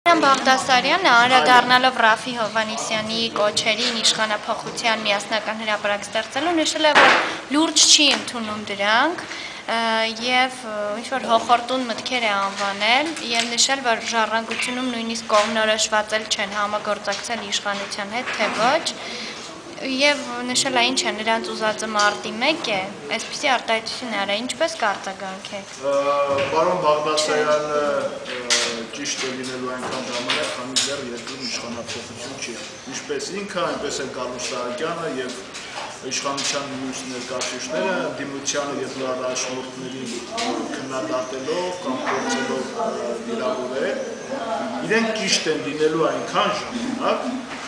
Բաղդասարյանը անդրադառնալով Ռաֆի Հովհաննիսյանի կոչերին իշխանափոխության միասնական հրապարակ ստեղծելու նշել է, որ լուրջ չի ընդունում դրանք եւ ինչ-որ հոխորտուն մտքեր է անվանել եւ նշել, որ ժառանգությունում նույնիսկ կողմնորոշված չեն համագործակցել իշխանության հետ, թե ոչ եւ նշել է ինչ է նրանց ուզածը մարտի 1 է, այսպիսի արտահայտություն արա, ինչպես կարտագանքեք։ Պարոն Բաղդասարյանը ճիշտ է լինելու այնքան ժամանակ, քանի դեռ երկրում իշխանափոխություն չի։ Ինչպես ինքը, այնպես էլ Գալուստ Սահակյանը եւ իշխանության մյուս ներկայացուցիչները դիմությանը եւ լրատվամիջոցներին քննադատելով կամ փորձելով վիրավորել, իրենք ճիշտ են լինելու այնքան ժամանակ,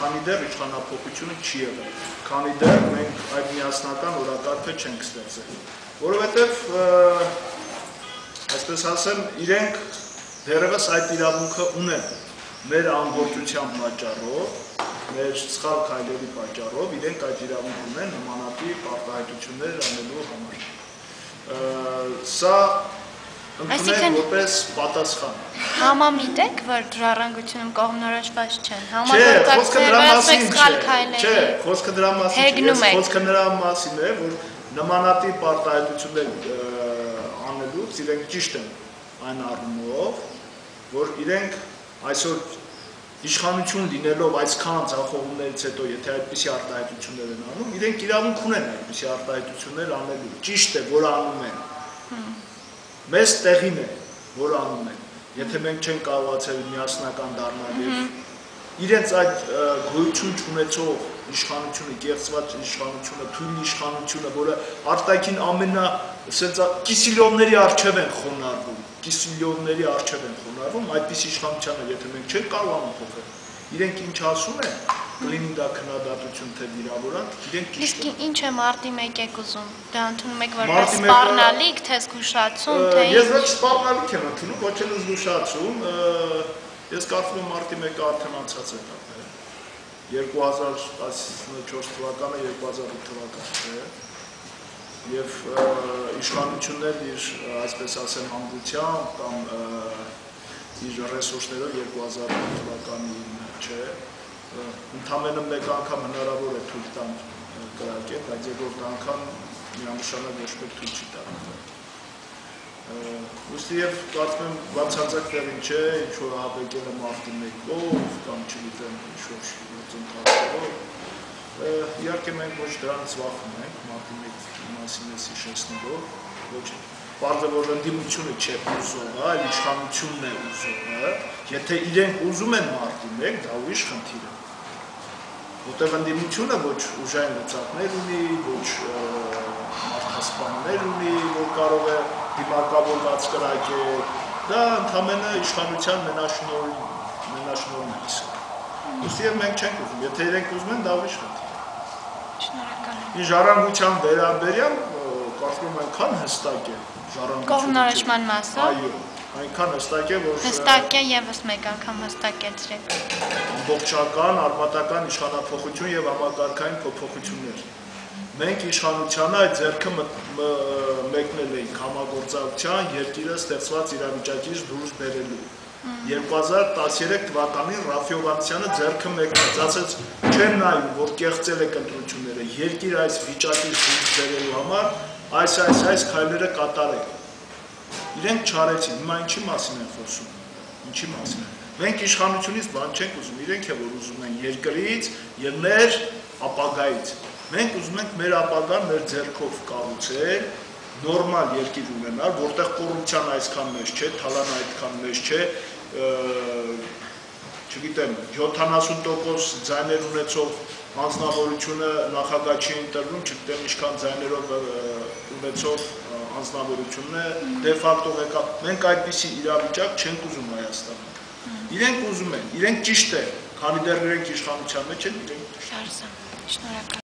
քանի դեռ իշխանափոխությունը չի եղել, քանի դեռ մենք այդ միասնական օրակարգը չենք ստեղծել, որովհետեւ այսպես ասեմ, իրենք դեռևս այդ իրավունքը ունեն մեր անգործության պատճառով, մեր սխալ քայլերի պատճառով, իրենք այդ իրավունք ունեն նմանատիպ արտահայտություններ անելու համար։ Սա ընդունել որպես պատասխան։ Համամիտ եք, որ ժառանգությունում կողմնորոշված չեն, համագործակցել սխալ քայլերի։ Չէ, խոսքը դրա մասին չէ, խոսքը նրա մասին է, որ նմանատիպ արտահայտություններ անելուց իրենք ճիշտ են այն առումով, որ իրենք այսօր իշխանություն լինելով այսքան ձախողումներից հետո, եթե այդպիսի արտահայտություններ են անում, իրենք իրավունք ունեն այդպիսի արտահայտություններ անելու։ Ճիշտ է, որ անում են։ Մեզ տեղին է, որ անում են։ Եթե մենք չենք կարողացել միասնական դառնալ եւ իրենց այդ գոյություն չունեցող իշխանությունը, կեղծված իշխանությունը, թույլ իշխանությունը, որը արտաքին ամենա կիսիլյոնների առջև են խոնարհվում, կիսիլյոնների առջև են խոնարհվում, այդպիսի իշխանությանը, եթե մենք չենք կարողանում փոխել, իրենք ինչ ասում են, կլինի դա քննադատություն թե վիրավորանք, իրենք ճիշտ են։ Իսկ ինչ է մարտի 1 եք ուզում, դա ընդունում եք որպես սպառնալիք, թե զգուշացում, թե Ես ոչ սպառնալիք եմ ընդունում, ոչ էլ զգուշացում, ես կարծում եմ մարտի 1-ը արդեն անցած է 2014 թվականը, 2008 թվականը է, և իշխանություններ իր, այսպես ասեմ, համբությամբ կամ իր ռեսուրսներով 2008 թվականի չէ, ընդամենը մեկ անգամ հնարավոր է թույլ տան կրակել, բայց երկրորդ անգամ միանշանակ ոչ մեկ թույլ չի տա։ Ուստի և կարծում եմ բացարձակ տեղին չէ, ինչ-որ հապեկել է մարտի 1-ով կամ չգիտեմ ինչ-որ գործընթացով, իհարկե մենք ոչ դրանից վախում ենք, մարտի 1 մասին ես հիշեցնելով, ոչ պարզ է, որ ընդդիմությունը չէ ուզողը, այլ իշխանությունն է ուզողը, եթե իրենք ուզում են մարտի 1, դա ուրիշ խնդիր է, որտեղ ընդդիմությունը ոչ ուժային լծակներ ունի, ոչ մարդասպաններ ունի, որ կարող է դիմակավորված կրակել, դա ընդամենը իշխանության մենաշնորհն է իսկը։ Ուստի և մենք չենք ուզում, եթե իրենք ուզում են, դա ուրիշ խնդիր է։ Շնորհակալ եմ։ Ժառանգության վերաբերյալ կարծում եմ այնքան հստակ է ժառանգությունը։ Կողմնորոշման մասով։ Այո, այնքան հստակ է, որ հստակ է եւս մեկ անգամ հստակեցրեք։ Ամբողջական, արմատական իշխանափոխություն եւ համակարգային փոփոխություններ։ Մենք իշխանությանը այդ ձեռքը մեկնել էինք համագործակցության երկիրը ստեղծված իրավիճակից դուրս բերելու։ 2013 թվականին Ռաֆի Հովհաննիսյանը ձեռքը մեկնեց, ասաց չեմ նայում, որ կեղծել եք ընտրությունները, երկիր այս վիճակից դուրս բերելու համար այս քայլերը կատարեք։ Իրենք չարեցին, հիմա ինչի մասին են խոսում, ինչի մասին են։ Մենք իշխանությունից բան չենք ուզում, իրենք է որ ուզում են երկրից եւ մեր ապագայից։ Մենք ուզում ենք մեր ապագան մեր ձեռքով կառուցել, նորմալ երկիր ունենալ, որտեղ կոռուպցիան այսքան մեծ չէ, թալանը այդքան մեծ չէ, չգիտեմ, 70% ձայներ ունեցող անձնավորությունը նախագահ չի ընտրվում, չգիտեմ ինչքան ձայներով ունեցող անձնավորությունն է, դե ֆակտո եկա, մենք այդպիսի իրավիճակ չենք ուզում Հայաստանում։ Իրենք ուզում են, իրենք ճիշտ է, քանի դեռ իրենք իշխանության մեջ են, իրենք Շնորհակալ